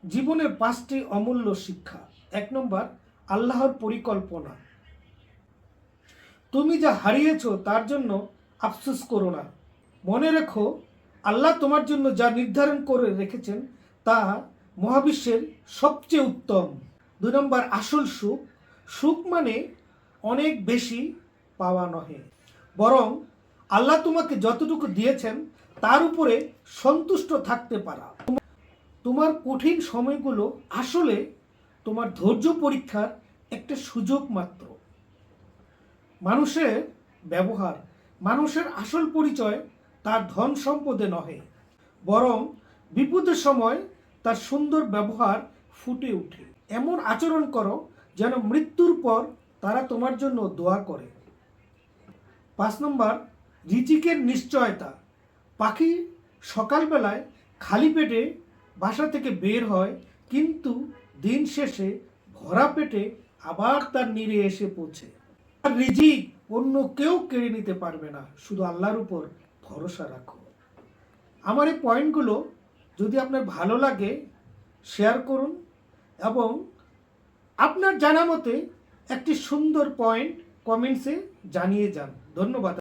জীবনের 5টি অমূল্য শিক্ষা। 1 নম্বর, আল্লাহর পরিকল্পনা। তুমি যা হারিয়েছো তার জন্য আফসোস করো না। মনে রেখো, আল্লাহ তোমার জন্য যা নির্ধারণ করে রেখেছেন তা মহাবিশ্বের সবচেয়ে উত্তম। 2 নম্বর, আসল সুখ। সুখ মানে অনেক বেশি পাওয়া নহে, বরং আল্লাহ তোমাকে যতটুকু দিয়েছেন তার উপরে সন্তুষ্ট থাকতে পারা। তোমার কঠিন সময়গুলো আসলে তোমার ধৈর্য পরীক্ষার একটা সুযোগ মাত্র। মানুষের ব্যবহার। মানুষের আসল পরিচয় তার ধন সম্পদে নহে, বরং বিপদের সময় তার সুন্দর ব্যবহার ফুটে ওঠে। এমন আচরণ করো যেন মৃত্যুর পর তারা তোমার জন্য দোয়া করে। 5 নম্বর, রিজিকের নিশ্চয়তা। পাখি সকালবেলায় খালি পেটে বাসা থেকে বের হয়, কিন্তু দিন শেষে ভরা পেটে আবার তার নিরে এসে পৌঁছে। আর রিজিক অন্য কেউ কেড়ে নিতে পারবে না, শুধু আল্লাহর উপর ভরসা রাখো। আমার এই পয়েন্টগুলো যদি আপনার ভালো লাগে শেয়ার করুন, এবং আপনার জানা মতে একটি সুন্দর পয়েন্ট কমেন্টসে জানিয়ে যান। ধন্যবাদ।